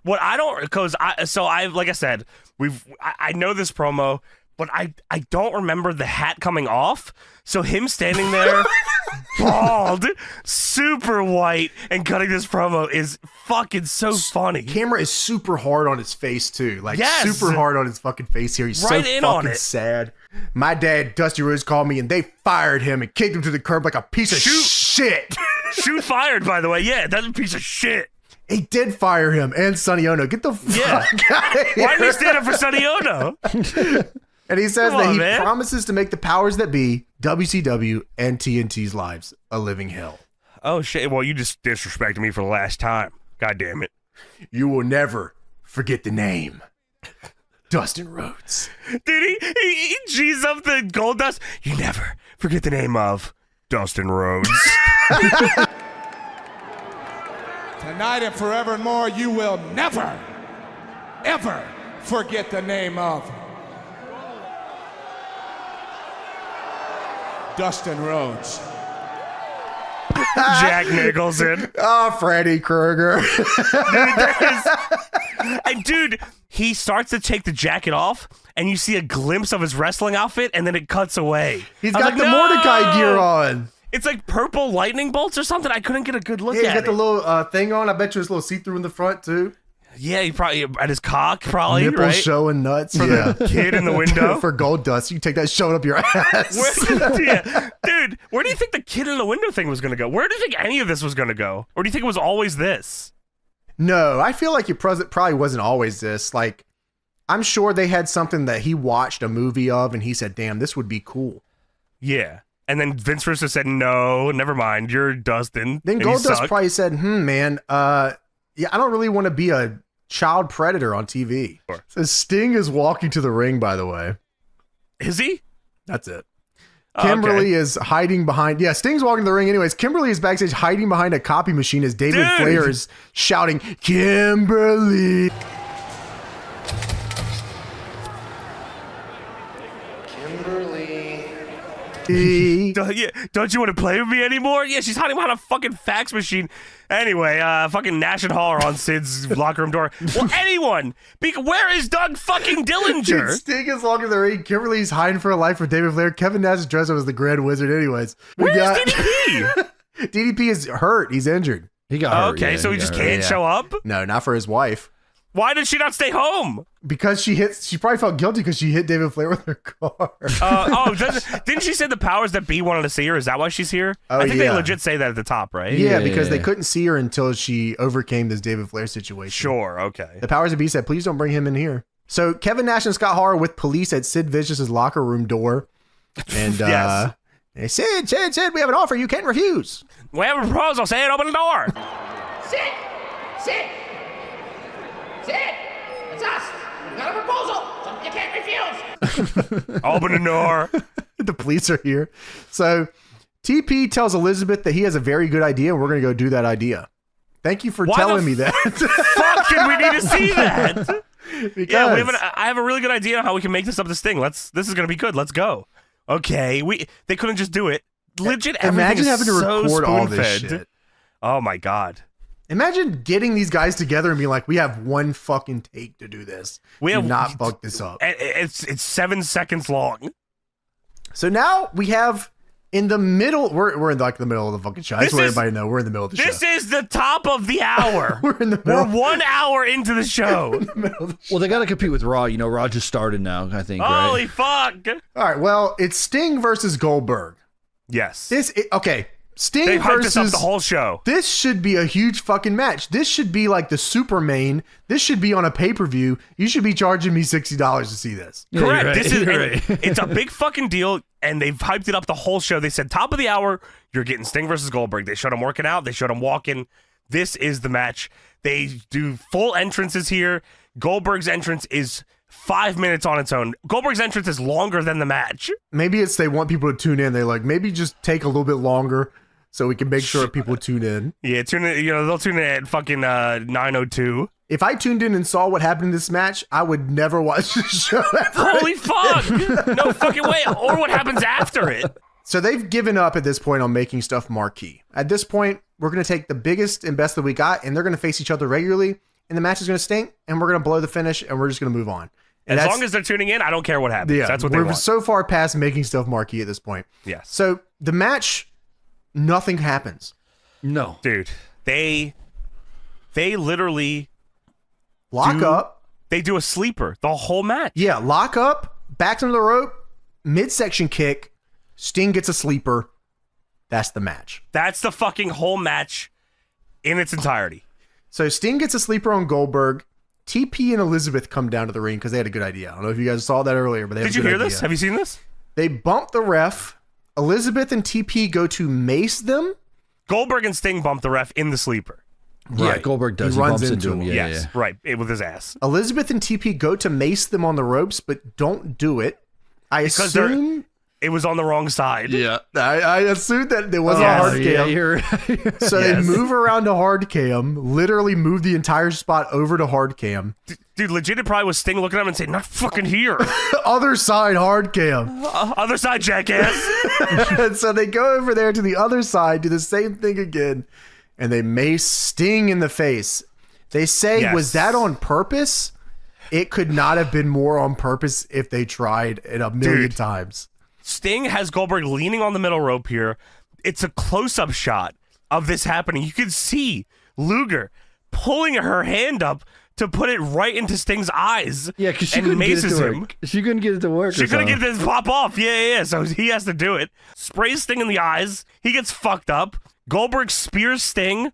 What I don't, because like I said, I know this promo, but I don't remember the hat coming off. So him standing there, bald, super white, and cutting this promo is fucking so funny. Camera is super hard on his face too, like super hard on his fucking face here. He's right so in fucking on it. sad. My dad, Dusty Rhodes, called me and they fired him and kicked him to the curb like a piece of shit. Shoot fired, by the way. Yeah, that's a piece of shit. He did fire him and Sonny Ono. Get the fuck out of here. Why did he stand up for Sonny Ono? And he says that he promises to make the powers that be, WCW, and TNT's lives a living hell. Oh, shit. Well, you just disrespected me for the last time. God damn it. You will never forget the name. Dustin Rhodes. Dude, he G's up the gold dust. You never forget the name of Dustin Rhodes. Tonight and forevermore, you will never, ever forget the name of Dustin Rhodes. Jack Nicholson. Oh, Freddy Krueger. Dude, he starts to take the jacket off, and you see a glimpse of his wrestling outfit, and then it cuts away. He's got the Mordecai gear on. It's like purple lightning bolts or something. I couldn't get a good look at it. He's got the little thing on. I bet you it's a little see-through in the front, too. Yeah, he probably, at his cock, probably, Nipples right? showing nuts. For the kid in the window. For gold dust, you take that showing up your ass. Dude, where do you think the kid in the window thing was going to go? Where do you think any of this was going to go? Or do you think it was always this? No, I feel like it probably wasn't always this. Like, I'm sure they had something that he watched a movie of and he said, damn, this would be cool. Yeah. And then Vince Russo said, no, never mind. You're Dustin. Then Goldust probably said, man, yeah, I don't really want to be a child predator on TV. Sure. So Sting is walking to the ring, by the way. Is he? That's it. Kimberly is hiding behind. Yeah, Sting's walking to the ring anyways. Kimberly is backstage hiding behind a copy machine as David Flair is shouting, Kimberly. Don't you want to play with me anymore? Yeah, she's hiding behind a fucking fax machine. Anyway, fucking Nash and Hall are on Sid's locker room door. Well, anyone. Where is Doug fucking Dillinger? Dude, Sting is walking the ring. Kimberly's hiding for her life for David Flair. Kevin Nash is dressed up as the Grand Wizard anyways. Where's DDP? DDP is hurt. He's injured. He got hurt. Okay, so he just can't show up? No, not for his wife. Why did she not stay home? Because she probably felt guilty because she hit David Flair with her car. Didn't she say the powers that be wanted to see her? Is that why she's here? Oh, I think they legit say that at the top, right? Yeah, because they couldn't see her until she overcame this David Flair situation. Sure, okay. The powers that be said, please don't bring him in here. So Kevin Nash and Scott Hall are with police at Sid Vicious's locker room door. And hey, Sid, we have an offer you can't refuse. We have a proposal, Sid, open the door. Sid, it's us. We've got a proposal, something you can't refuse. Open the door. The police are here. So TP tells Elizabeth that he has a very good idea and we're going to go do that idea. Thank you for telling me that. Fuck, did we need to see that? Because I have a really good idea on how we can make this up to Sting. This is going to be good. Let's go. Okay, they couldn't just do it. Legit, imagine having to so record all this shit. Oh my God. Imagine getting these guys together and being like, we have one fucking take to do this. We have not fuck this up. It's 7 seconds long. So now we have in the middle, we're in like the middle of the fucking show. I just want everybody to know we're in the middle of the show. This is the top of the hour. We're in the middle. We're 1 hour into the show. Well, they got to compete with Raw. You know, Raw just started now, I think. Holy right? fuck. All right. Well, it's Sting versus Goldberg. Yes. Okay. Sting they hyped versus this up the whole show. This should be a huge fucking match. This should be like the super main. This should be on a pay-per-view. You should be charging me $60 to see this. Yeah, correct. Right. This is it's a big fucking deal, and they've hyped it up the whole show. They said top of the hour, you're getting Sting versus Goldberg. They showed him working out. They showed him walking. This is the match. They do full entrances here. Goldberg's entrance is 5 minutes on its own. Goldberg's entrance is longer than the match. Maybe it's they want people to tune in. They're like, maybe just take a little bit longer so we can make sure people tune in. Yeah, tune in. You know, they'll tune in at fucking 9:02. If I tuned in and saw what happened in this match, I would never watch the show ever. Holy fuck! No fucking way. Or what happens after it. So they've given up at this point on making stuff marquee. At this point, we're going to take the biggest and best that we got, and they're going to face each other regularly. and the match is going to stink, and we're going to blow the finish, and we're just going to move on. And as long as they're tuning in, I don't care what happens. Yeah, That's what they we're want. so far past making stuff marquee at this point. Yes. So the match, nothing happens. No. Dude, they literally Lock up. They do a sleeper the whole match. Yeah, lock up, backs into the rope, midsection kick, Sting gets a sleeper. That's the match. That's the fucking whole match in its entirety. So Sting gets a sleeper on Goldberg. TP and Elizabeth come down to the ring because they had a good idea. I don't know if you guys saw that earlier, but they Did you hear this? Have you seen this? They bump the ref. Elizabeth and TP go to mace them. Goldberg and Sting bump the ref in the sleeper. Yeah, Right. Goldberg does. He He runs bumps into into him. him. Yeah, Yes, yeah. right. With his ass. Elizabeth and TP go to mace them on the ropes, but don't do it. I Because assume... it was on the wrong side. Yeah. I assumed that there wasn't Yes. a hard yeah, cam. you're So Yes. they move around to hard cam, literally move the entire spot over to hard cam. Dude, legit, it probably was Sting looking at him and saying, not fucking here. Other side hard cam. Other side, jackass. And so they go over there to the other side, do the same thing again, and they mace Sting in the face. They say, Yes. was that on purpose? It could not have been more on purpose if they tried it a million Dude. times. Sting has Goldberg leaning on the middle rope here. It's a close-up shot of this happening. You can see Luger pulling her hand up to put it right into Sting's eyes. Yeah, because she and couldn't get it maces to him. work. She couldn't get it to work. She couldn't get this pop off. Yeah. So he has to do it. Sprays Sting in the eyes. He gets fucked up. Goldberg spears Sting,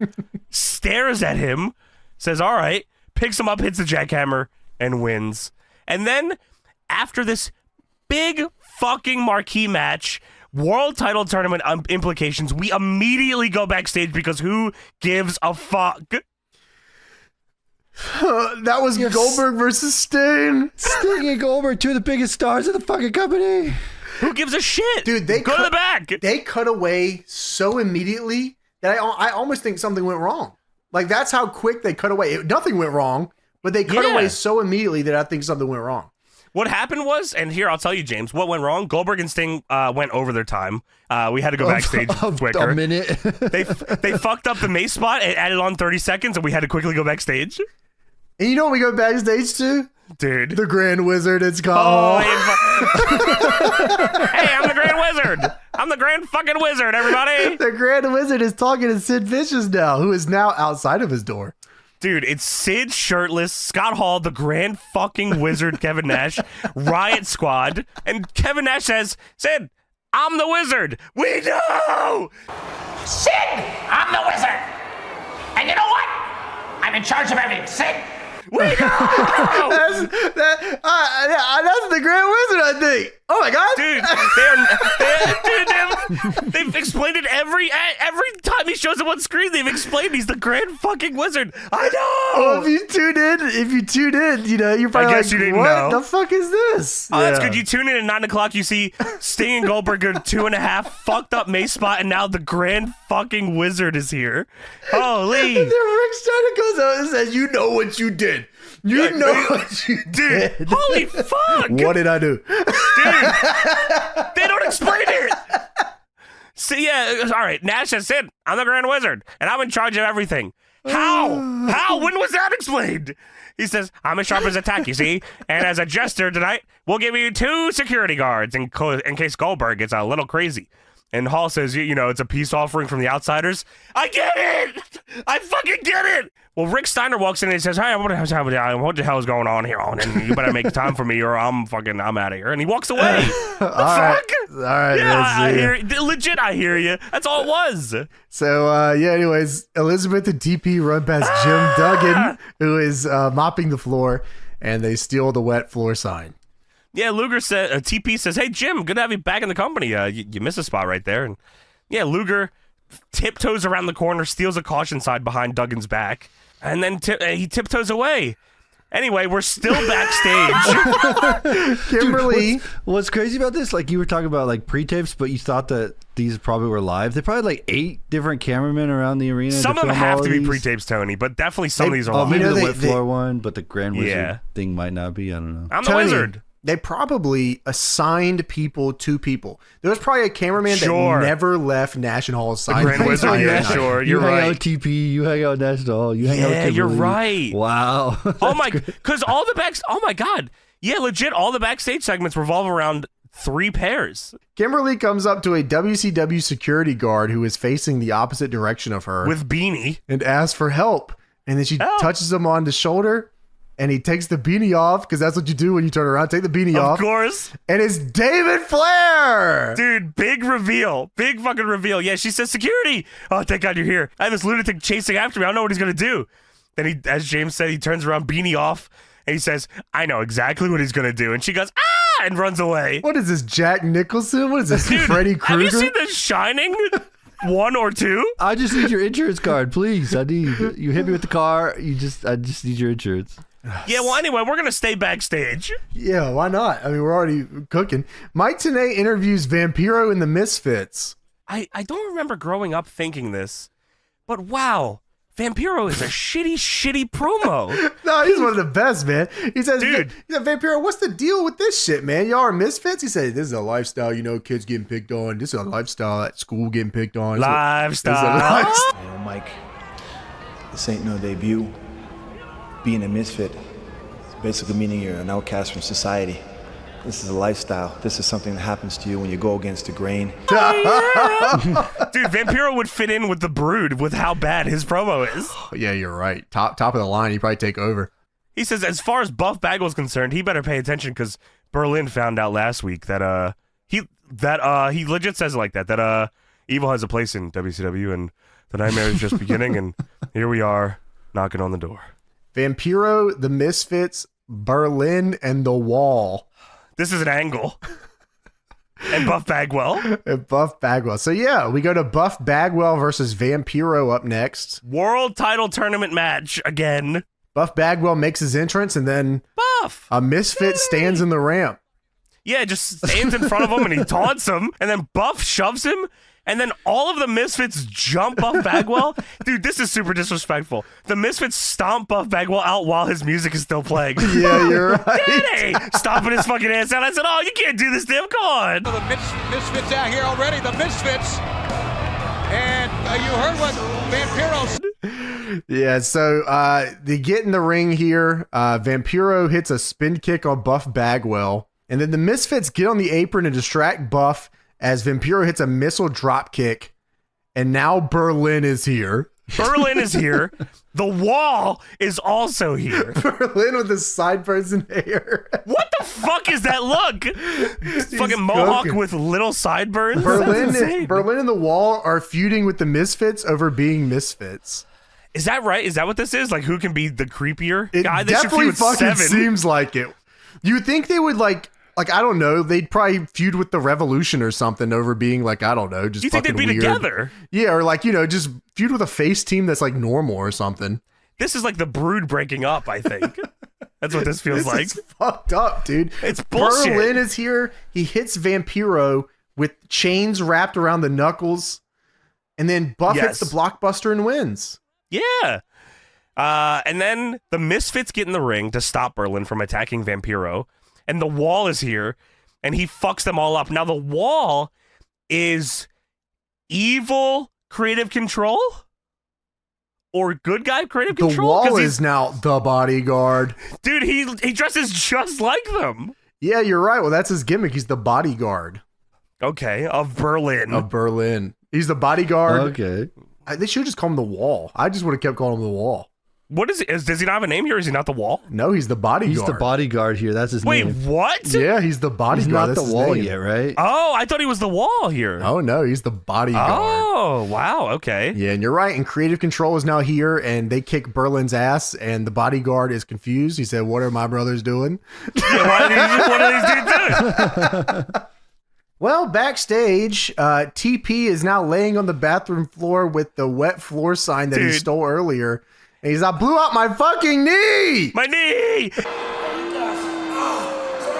stares at him, says, all right, picks him up, hits the jackhammer, and wins. And then, after this big fucking marquee match, world title tournament implications, we immediately go backstage because who gives a fuck? That was Goldberg versus Sting. Sting and Goldberg, two of the biggest stars of the fucking company. Who gives a shit? Dude, they go to the back. They cut away so immediately that I almost think something went wrong. Like, that's how quick they cut away. Nothing went wrong, but they cut away so immediately that I think something went wrong. What happened was, and here I'll tell you, James, what went wrong? Goldberg and Sting went over their time. We had to go backstage quicker. A minute. They fucked up the mace spot and added on 30 seconds, and we had to quickly go backstage. And you know what we go backstage to? Dude. The Grand Wizard. It's Oh, called. hey, I'm the Grand Wizard. I'm the Grand fucking Wizard, everybody. The Grand Wizard is talking to Sid Vicious now, who is now outside of his door. Dude, it's Sid shirtless, Scott Hall, the Grand fucking Wizard, Kevin Nash, Riot Squad, and Kevin Nash says, Sid, I'm the Wizard. We know. Sid, I'm the wizard. And you know what? I'm in charge of everything. Sid, We know. That's the Grand Wizard, I think. Oh my God. Dude, they've explained it every time he shows up on screen. They've explained he's the Grand fucking Wizard. I know. Well, if you tuned in, you know, you're probably I guess like, you didn't what know. the fuck is this? Oh, that's good. You tune in at 9 o'clock, you see Sting and Goldberg go 2.5, fucked up mace spot, and now the Grand fucking Wizard is here. Holy. And then Rick Steiner goes out and says, you know what you did. You know what you Dude, did. holy fuck. What did I do? Dude, they don't explain it. See, yeah, all right. Nash has said, I'm the Grand Wizard, and I'm in charge of everything. How? When was that explained? He says, I'm as sharp as a tack, you see? And as a jester tonight, we'll give you 2 security guards in case Goldberg gets a little crazy. And Hall says, you know, it's a peace offering from the outsiders. I get it! I fucking get it! Well, Rick Steiner walks in and he says, hey, what the hell is going on here? And you better make time for me or I'm out of here. And he walks away. All right. Yeah, I let's see. hear you. Legit, I hear you. That's all it was. So, anyways, Elizabeth and TP run past Jim Duggan, who is mopping the floor, and they steal the wet floor sign. Yeah, Luger said, TP says, hey, Jim, good to have you back in the company. You missed a spot right there. And yeah, Luger tiptoes around the corner, steals a caution side behind Duggan's back, and then he tiptoes away. Anyway, we're still backstage. Kimberly. Dude, what's crazy about this? Like, you were talking about like pre-tapes, but you thought that these probably were live. They probably had like 8 different cameramen around the arena. Some to of them film have all to be these. pre-tapes, Tony, but definitely some of these are Oh, live. maybe You know, the they- wet floor one, but the Grand Wizard Yeah. thing might not be. I don't know. I'm the Tony, Wizard. they probably assigned people to people. There was probably a cameraman that never left National Hall aside. Grand Wizard, yeah, sure. You You're hang right. out TP, you hang out National Hall, you hang out Yeah, you're Kimberly. right. Wow. Oh my, because all the oh my God. Yeah, legit, all the backstage segments revolve around 3 pairs. Kimberly comes up to a WCW security guard who is facing the opposite direction of her With Beanie. and asks for help. And then she touches him on the shoulder and he takes the beanie off because that's what you do when you turn around. Take the beanie off. Of course. And it's David Flair. Dude, big reveal. Big fucking reveal. Yeah, she says, security. Oh, thank God you're here. I have this lunatic chasing after me. I don't know what he's going to do. Then he, as James said, he turns around, beanie off, and he says, I know exactly what he's going to do. And she goes, ah, and runs away. What is this, Jack Nicholson? What is this, Dude, Freddy Krueger? have you seen The Shining 1 or 2? I just need your insurance card, please. I need you hit me with the car. I just need your insurance. Yeah, well, anyway, we're going to stay backstage. Yeah, why not? I mean, we're already cooking. Mike Tenay interviews Vampiro and the Misfits. I don't remember growing up thinking this, but wow, Vampiro is a shitty promo. No, he's one of the best, man. He says, Dude. he said, Vampiro, what's the deal with this shit, man? Y'all are misfits? He said, this is a lifestyle, you know, kids getting picked on. This is a lifestyle at school getting picked on. This is a Lifestyle. lifestyle. You know, Mike, this ain't no debut. Being a misfit is basically meaning you're an outcast from society. This is a lifestyle. This is something that happens to you when you go against the grain. Dude, Vampiro would fit in with the Brood with how bad his promo is. Yeah, you're right. Top of the line, he'd probably take over. He says, as far as Buff Bagwell's concerned, he better pay attention because Berlin found out last week that he legit says it like that evil has a place in WCW and the nightmare is just beginning, and here we are knocking on the door. Vampiro, the Misfits, Berlin, and The Wall. This is an angle. And Buff Bagwell. And Buff Bagwell. So yeah, we go to Buff Bagwell versus Vampiro up next. World title tournament match again. Buff Bagwell makes his entrance and then Buff. a Misfit stands in the ramp. Yeah, just stands in front of him and he taunts him, and then Buff shoves him, and then all of the Misfits jump Buff Bagwell. Dude, this is super disrespectful. The Misfits stomp Buff Bagwell out while his music is still playing. Yeah, you're right. Daddy! Stomping his fucking ass out. I said, oh, you can't do this to him. Come on. The Misfits out here already, the Misfits. And you heard what Vampiro said. Yeah, so they get in the ring here. Vampiro hits a spin kick on Buff Bagwell. And then the Misfits get on the apron and distract Buff as Vampiro hits a missile drop kick. And now Berlin is here. Berlin is here. The Wall is also here. Berlin with his sideburns and hair. What the fuck is that look? Fucking mohawk cooking. with little sideburns? That's insane. Berlin and the Wall are feuding with the Misfits over being Misfits. Is that right? Is that what this is? Like, who can be the creepier It guy? They should definitely feud with fucking 7. seems like it. You would think they would like I don't know, they'd probably feud with the Revolution or something over being like, I don't know, just You think fucking they'd be weird. together? Yeah, or like, you know, just feud with a face team that's like normal or something. This is like the Brood breaking up, I think. That's what this feels This like. is fucked up, dude. It's bullshit. Berlin is here. He hits Vampiro with chains wrapped around the knuckles. And then Buff hits the blockbuster and wins. Yeah. And then the Misfits get in the ring to stop Berlin from attacking Vampiro. And the Wall is here, and he fucks them all up. Now, the Wall is evil creative control? Or good guy creative The control? Wall 'Cause is now the bodyguard. Dude, he dresses just like them. Yeah, you're right. Well, that's his gimmick. He's the bodyguard Okay, of Berlin. of Berlin. He's the bodyguard. Okay. They should just call him the Wall. I just would have kept calling him the Wall. What is it? Does he not have a name here? Is he not the Wall? No, he's the bodyguard. He's the bodyguard here. That's his Wait, name. what? Yeah, he's the bodyguard. He's not That's the his Wall name. yet, right? Oh, I thought he was the Wall here. Oh no, he's the bodyguard. Oh, wow. Okay. Yeah, and you're right. And creative control is now here, and they kick Berlin's ass, and the bodyguard is confused. He said, "What are my brothers doing?" What are these dudes doing? Well, backstage, TP is now laying on the bathroom floor with the wet floor sign that he Dude. stole earlier. And he's like, blew out my fucking knee! My knee! Someone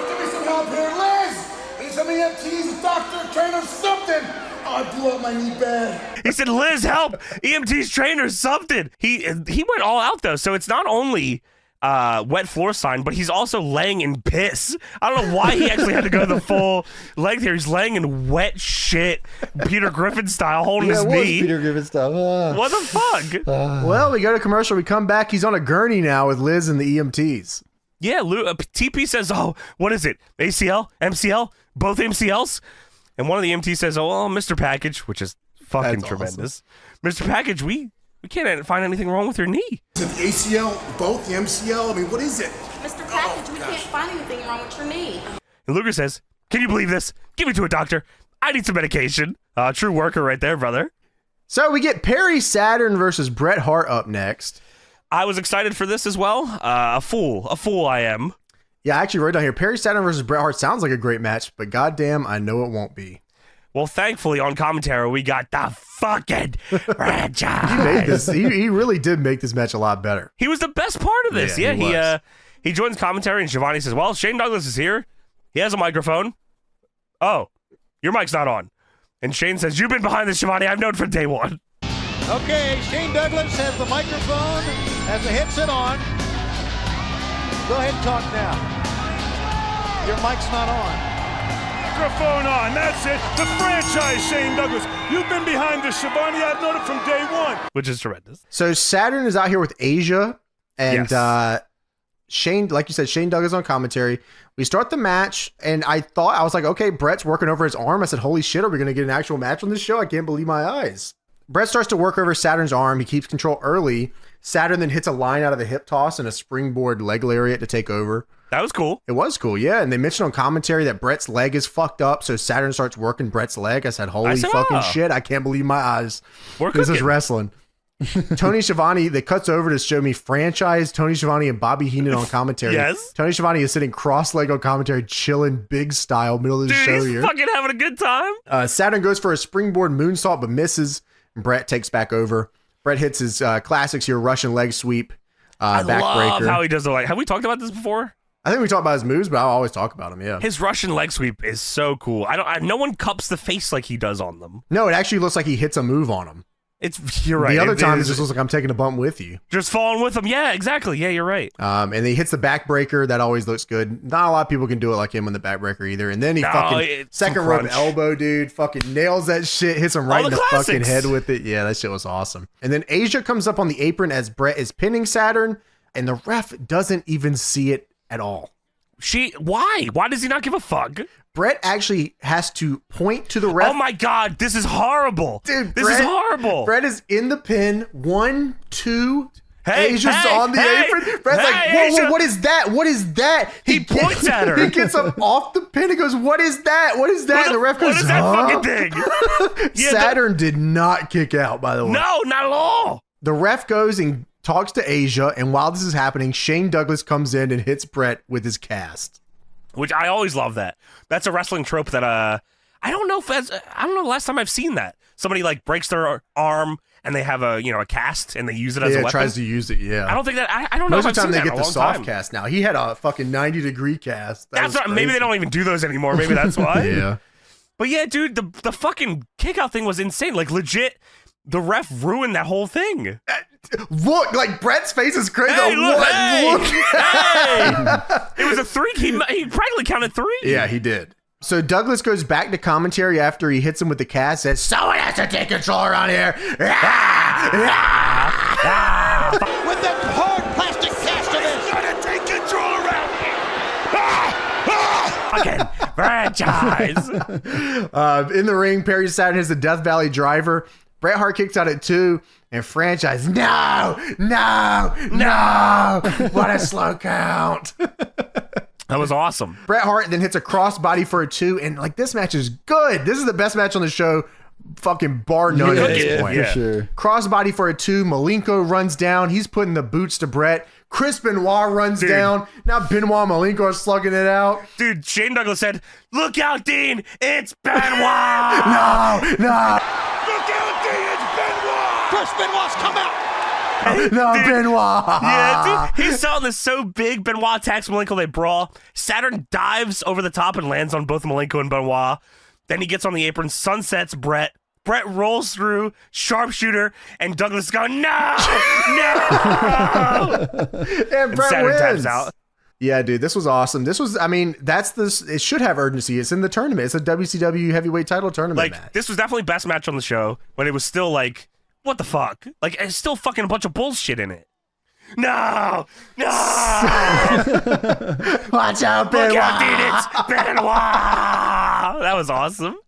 give me some help here, Liz! Need some EMTs, doctor, trainer, something! Oh, I blew up my knee bad. He said, Liz, help! EMT's trainer, something. He went all out, though. So it's not only wet floor sign, but he's also laying in piss. I don't know why he actually had to go the full length here. He's laying in wet shit, Peter Griffin style, holding his knee. Peter Griffin stuff. What the fuck? Well, we go to commercial. We come back. He's on a gurney now with Liz and the EMTs. Yeah, TP says, oh, what is it? ACL? MCL? Both MCLs? And one of the EMTs says, oh, well, Mr. Package, which is fucking That's tremendous. Mr. Package, we can't find anything wrong with your knee. Is it the ACL, both the MCL? I mean, what is it? Mr. Package, we can't find anything wrong with your knee. And Luger says, can you believe this? Give me to a doctor. I need some medication. True worker right there, brother. So we get Perry Saturn versus Bret Hart up next. I was excited for this as well. A fool I am. Yeah, I actually wrote down here, Perry Saturn versus Bret Hart sounds like a great match, but goddamn, I know it won't be. Well, thankfully on commentary we got the fucking franchise. He made this. He really did make this match a lot better. He was the best part of this. Yeah, he joins commentary and Shivani says, well, Shane Douglas is here. He has a microphone. Oh, your mic's not on. And Shane says, you've been behind this, Shivani. I've known from day one. Okay, Shane Douglas has the microphone, has the headset on. Go ahead and talk now. Your mic's not on. Microphone on, that's it. The franchise, Shane Douglas. You've been behind this, Shivani. I've known it from day one. Which is tremendous. So Saturn is out here with Asia, and Yes. Shane, like you said, Shane Douglas on commentary. We start the match, and I was like, okay, Brett's working over his arm. I said, holy shit, are we going to get an actual match on this show? I can't believe my eyes. Brett starts to work over Saturn's arm. He keeps control early. Saturn then hits a line out of the hip toss and a springboard leg lariat to take over. That was cool. It was cool, yeah. And they mentioned on commentary that Brett's leg is fucked up, so Saturn starts working Brett's leg. I said, holy fucking shit, I can't believe my eyes. This is wrestling. Tony Schiavone, that cuts over to show me franchise Tony Schiavone and Bobby Heenan on commentary. Yes. Tony Schiavone is sitting cross-legged on commentary, chilling big style, middle of the show he's here. fucking having a good time. Saturn goes for a springboard moonsault, but misses. Brett takes back over. Brett hits his classics here, Russian leg sweep, I love backbreaker. how he does the, like, have we talked about this before? I think we talked about his moves, but I'll always talk about him, yeah. His Russian leg sweep is so cool. No one cups the face like he does on them. No, it actually looks like he hits a move on him. You're right. The other time, it is just looks like I'm taking a bump with you. just falling with him. Yeah, exactly. Yeah, you're right. And he hits the backbreaker. That always looks good. Not a lot of people can do it like him on the backbreaker either. And then he it's second some rope crunch. elbow, dude. Fucking nails that shit. Hits him right in the the fucking classics. head with it. Yeah, that shit was awesome. And then Asia comes up on the apron as Brett is pinning Saturn. And the ref doesn't even see it at all. Why? Why does he not give a fuck? Brett actually has to point to the ref. Oh my god, this is horrible. Dude, this is horrible. Brett is in the pin. 1, 2. Hey, Asia's hey, on the hey, apron. Brett's hey, like, whoa, Asia. whoa, what is that? What is that? He points at her. He gets up off the pin and goes, what is that? What is that? And the ref goes, what is that huh? fucking thing? Yeah, Saturn did not kick out, by the way. No, not at all. The ref goes and talks to Asia, and while this is happening, Shane Douglas comes in and hits Brett with his cast. Which I always love that. That's a wrestling trope that I don't know the last time I've seen that. Somebody like breaks their arm and they have a cast and they use it as a weapon. Tries to use it, yeah. I don't think that I don't know Most if of the I've time seen they that get in the a long soft time. cast now. He had a fucking 90-degree cast. Maybe they don't even do those anymore. Maybe that's why. Yeah. But yeah, dude, the fucking kickout thing was insane. Like legit, the ref ruined that whole thing. Look, like Brett's face is crazy. Hey, look, What? hey, Look. hey. It was a 3. He practically counted 3. Yeah, he did. So Douglas goes back to commentary after he hits him with the cast. Says, "Someone has to take control around here." With that hard plastic cast of this. Gotta take control around. Fucking franchise. In the ring, Perry Saturn has the Death Valley driver. Bret Hart kicks out at 2, and franchise. No. What a slow count. That was awesome. Bret Hart then hits a crossbody for a 2, and like this match is good. This is the best match on the show, fucking bar none at this point. For sure. Crossbody for a 2. Malenko runs down. He's putting the boots to Brett. Chris Benoit runs down. Now Benoit and Malenko are slugging it out. Dude, Shane Douglas said, "Look out, Dean! It's Benoit!" No. Look out, Dean, it's Benoit! Chris Benoit's come out. No, Dude. Benoit. Yeah, dude, he's selling this so big. Benoit attacks Malenko, they brawl. Saturn dives over the top and lands on both Malenko and Benoit. Then he gets on the apron, sunsets Brett, Brett rolls through, sharpshooter, and Douglas going, no! And Brett Saturn wins. taps out. Yeah, dude, this was awesome. This was, I mean, it should have urgency. It's in the tournament. It's a WCW heavyweight title tournament match. This was definitely best match on the show, but it was still like, what the fuck? Like, it's still fucking a bunch of bullshit in it. No! Watch out, Benoit! Look out, dude, it's Benoit! That was awesome.